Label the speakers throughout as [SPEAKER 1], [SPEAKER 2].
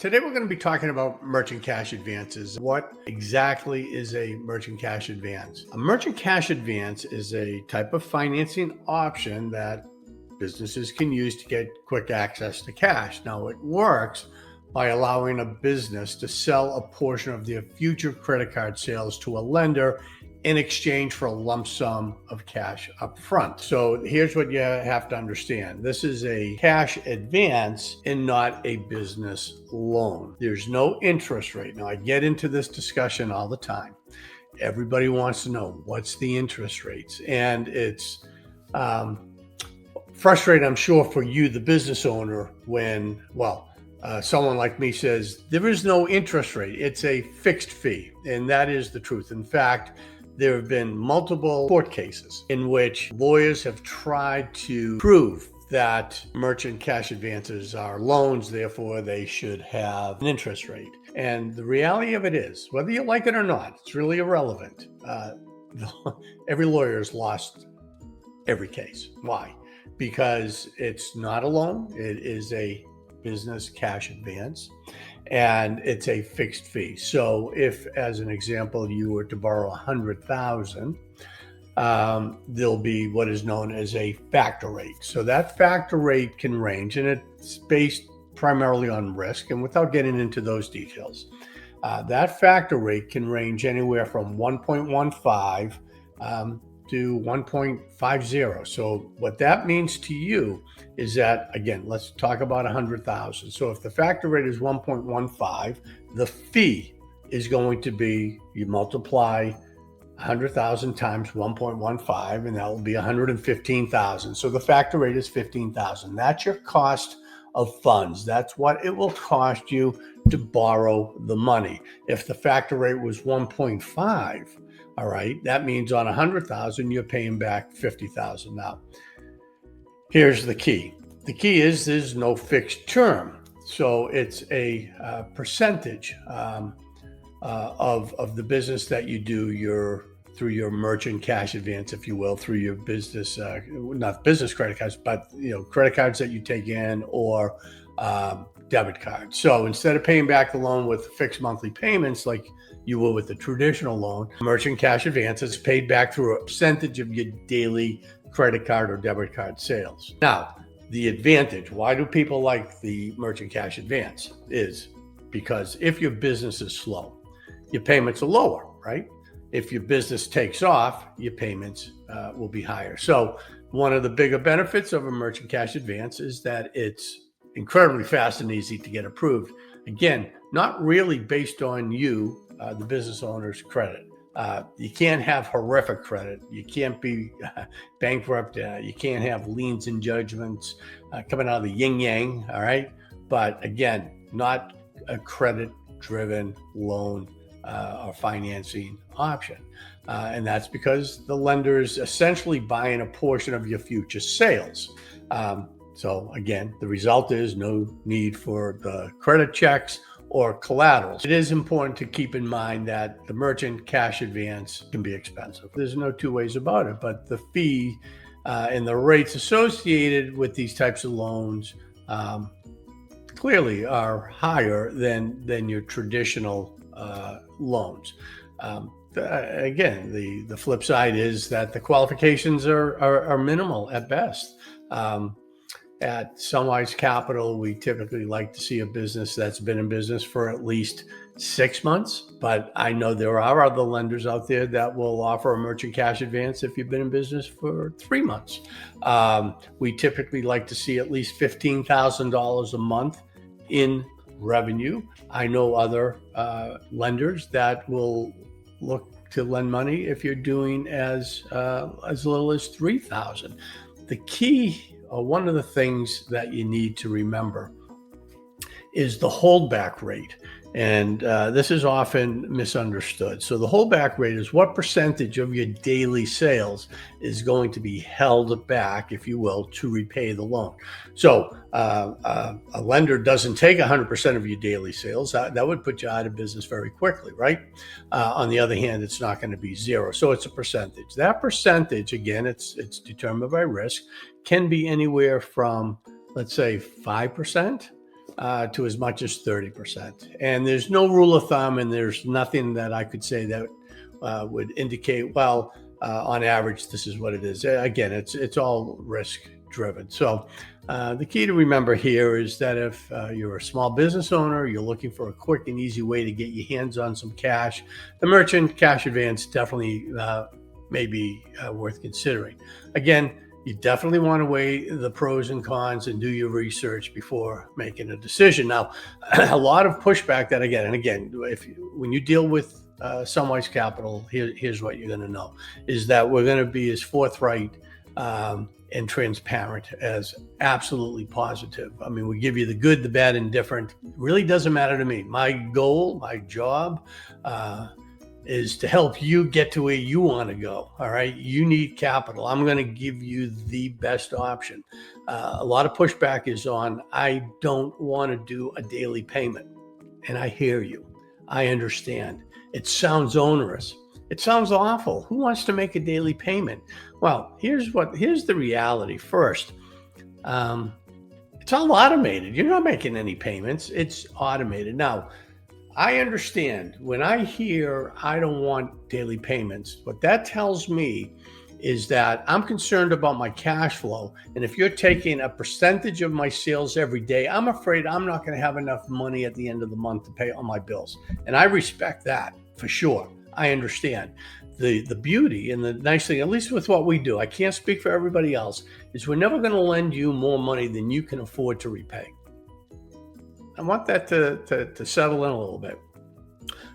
[SPEAKER 1] Today we're going to be talking about merchant cash advances. What exactly is a merchant cash advance? A merchant cash advance is a type of financing option that businesses can use to get quick access to cash. Now, it works by allowing a business to sell a portion of their future credit card sales to a lender in exchange for a lump sum of cash up front. So here's what you have to understand. This is a cash advance and not a business loan. There's no interest rate. Now, I get into this discussion all the time. Everybody wants to know what's the interest rates. And it's frustrating, I'm sure, for you, the business owner, when, someone like me says, there is no interest rate. It's a fixed fee. And that is the truth. In fact, there have been multiple court cases in which lawyers have tried to prove that merchant cash advances are loans, therefore they should have an interest rate. And the reality of it is, whether you like it or not, it's really irrelevant. Every lawyer has lost every case. Why? Because it's not a loan. It is a business cash advance, and it's a fixed fee. So if, as an example, you were to borrow $100,000, there'll be what is known as a factor rate. So that factor rate can range, and it's based primarily on risk. And without getting into those details, that factor rate can range anywhere from 1.15 to 1.50. So what that means to you is that, again, let's talk about 100,000. So if the factor rate is 1.15, the fee is going to be, you multiply 100,000 times 1.15, and that will be 115,000. So the factor rate is 15,000. That's your cost of funds. That's what it will cost you to borrow the money. If the factor rate was 1.5, all right, that means on 100,000, you're paying back 50,000. Now, here's the key. The key is there's no fixed term. So it's a percentage of the business that you do through your merchant cash advance, if you will, through your business, not business credit cards, but credit cards that you take in, or debit cards. So instead of paying back the loan with fixed monthly payments like you will with the traditional loan, merchant cash advance is paid back through a percentage of your daily credit card or debit card sales. Now, the advantage, why do people like the merchant cash advance, is because if your business is slow, your payments are lower, right? If your business takes off, your payments will be higher. So one of the bigger benefits of a merchant cash advance is that it's incredibly fast and easy to get approved. Again, not really based on you, the business owner's credit. You can't have horrific credit. You can't be bankrupt. You can't have liens and judgments coming out of the yin yang. All right. But again, not a credit-driven loan or financing option. And that's because the lender is essentially buying a portion of your future sales. So again, the result is no need for the credit checks or collaterals. It is important to keep in mind that the merchant cash advance can be expensive. There's no two ways about it, but the fee and the rates associated with these types of loans clearly are higher than your traditional loans. Again, the flip side is that the qualifications are minimal at best. At Sunwise Capital, we typically like to see a business that's been in business for at least 6 months, but I know there are other lenders out there that will offer a merchant cash advance if you've been in business for 3 months. We typically like to see at least $15,000 a month in revenue. I know other lenders that will look to lend money if you're doing as little as $3,000. The key, one of the things that you need to remember, is the holdback rate. And this is often misunderstood. So the holdback rate is what percentage of your daily sales is going to be held back, if you will, to repay the loan. So a lender doesn't take 100% of your daily sales. That would put you out of business very quickly, right? On the other hand, it's not going to be zero. So it's a percentage. That percentage, again, it's determined by risk, can be anywhere from, let's say, 5% to as much as 30%. And there's no rule of thumb, and there's nothing that I could say that would indicate, well, on average, this is what it is. Again, it's all risk driven. So the key to remember here is that if you're a small business owner, you're looking for a quick and easy way to get your hands on some cash, the merchant cash advance definitely may be worth considering. Again, you definitely want to weigh the pros and cons and do your research before making a decision. Now, a lot of pushback that when you deal with Sunwise Capital, here's what you're going to know, is that we're going to be as forthright and transparent as absolutely positive. I mean, we give you the good, the bad, and different. It really doesn't matter to me. My goal, my job, is to help you get to where you want to go. All right. You need capital. I'm going to give you the best option. A lot of pushback is on, I don't want to do a daily payment. And I hear you. I understand. It sounds onerous. It sounds awful. Who wants to make a daily payment? Well, here's the reality. First, it's all automated. You're not making any payments. It's automated. Now, I understand when I hear I don't want daily payments, what that tells me is that I'm concerned about my cash flow. And if you're taking a percentage of my sales every day, I'm afraid I'm not going to have enough money at the end of the month to pay all my bills. And I respect that for sure. I understand. The beauty and the nice thing, at least with what we do, I can't speak for everybody else, is we're never going to lend you more money than you can afford to repay. I want that to settle in a little bit.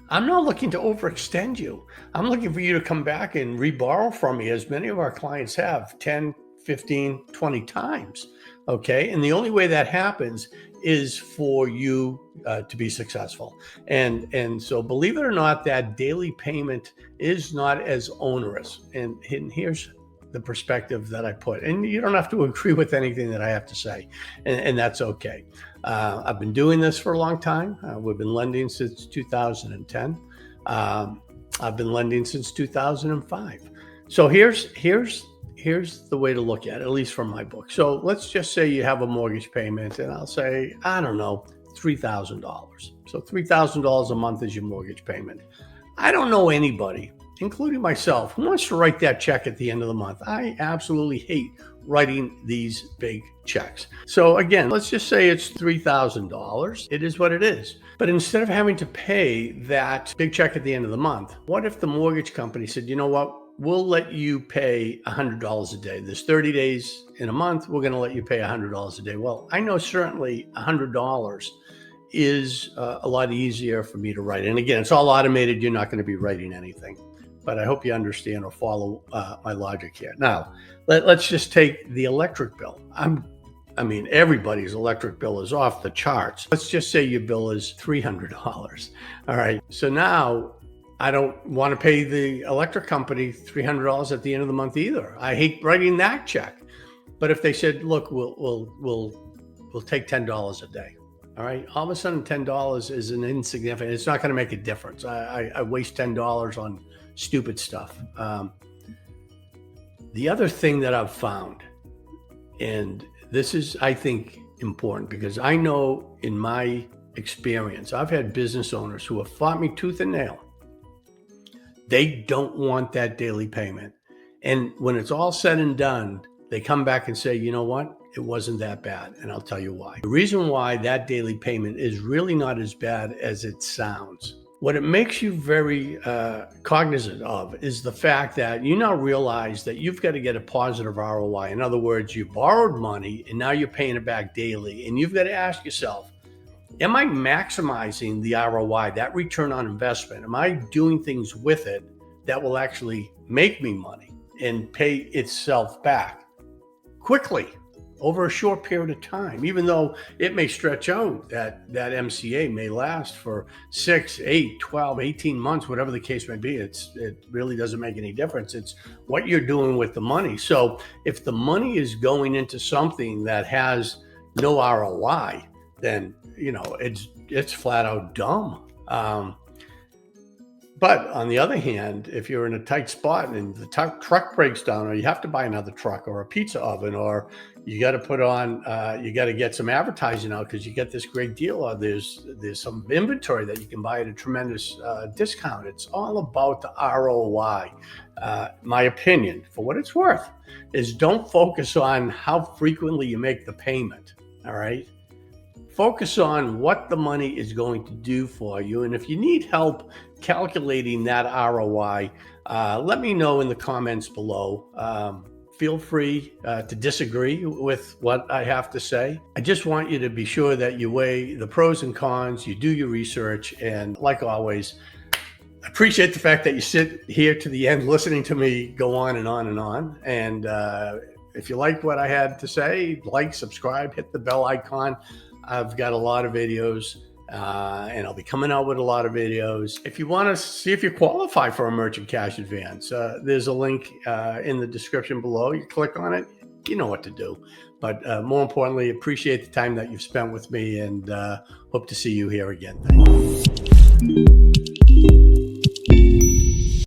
[SPEAKER 1] I'm not looking to overextend you. I'm looking for you to come back and reborrow from me, as many of our clients have 10, 15, 20 times. Okay. And the only way that happens is for you to be successful. And so believe it or not, that daily payment is not as onerous. And here's the perspective that I put. And you don't have to agree with anything that I have to say. And that's okay. I've been doing this for a long time. We've been lending since 2010. I've been lending since 2005. So here's the way to look at it, at least from my book. So let's just say you have a mortgage payment, and I'll say, I don't know, $3,000. So $3,000 a month is your mortgage payment. I don't know anybody, including myself, who wants to write that check at the end of the month. I absolutely hate writing these big checks. So again, let's just say it's $3,000. It is what it is. But instead of having to pay that big check at the end of the month, what if the mortgage company said, you know what, we'll let you pay $100 a day. There's 30 days in a month. We're going to let you pay $100 a day. Well, I know certainly $100 is a lot easier for me to write. And again, it's all automated. You're not going to be writing anything. But I hope you understand or follow my logic here. Now, let's just take the electric bill. I mean, everybody's electric bill is off the charts. Let's just say your bill is $300. All right. So now I don't want to pay the electric company $300 at the end of the month either. I hate writing that check. But if they said, look, we'll take $10 a day. All right. All of a sudden, $10 is an insignificant. It's not going to make a difference. I waste $10 on stupid stuff. The other thing that I've found, and this is, I think, important, because I know in my experience, I've had business owners who have fought me tooth and nail. They don't want that daily payment. And when it's all said and done, they come back and say, you know what? It wasn't that bad. And I'll tell you why. The reason why that daily payment is really not as bad as it sounds. What it makes you very cognizant of is the fact that you now realize that you've got to get a positive ROI. In other words, you borrowed money and now you're paying it back daily. And you've got to ask yourself, am I maximizing the ROI, that return on investment? Am I doing things with it that will actually make me money and pay itself back quickly over a short period of time? Even though it may stretch out, that MCA may last for 6, 8, 12, 18 months, whatever the case may be. It really doesn't make any difference. It's what you're doing with the money. So if the money is going into something that has no ROI, then it's flat out dumb. But on the other hand, if you're in a tight spot and the truck breaks down, or you have to buy another truck or a pizza oven, or you got to put on, you got to get some advertising out because you get this great deal, or there's some inventory that you can buy at a tremendous discount. It's all about the ROI. My opinion, for what it's worth, is don't focus on how frequently you make the payment. All right. Focus on what the money is going to do for you. And if you need help calculating that ROI, let me know in the comments below. Feel free to disagree with what I have to say. I just want you to be sure that you weigh the pros and cons, you do your research, and like always, appreciate the fact that you sit here to the end listening to me go on and on and on. And if you like what I had to say, like, subscribe, hit the bell icon. I've got a lot of videos and I'll be coming out with a lot of videos. If you want to see if you qualify for a merchant cash advance, there's a link in the description below. You click on it, you know what to do. But more importantly, appreciate the time that you've spent with me, and hope to see you here again. Thank you.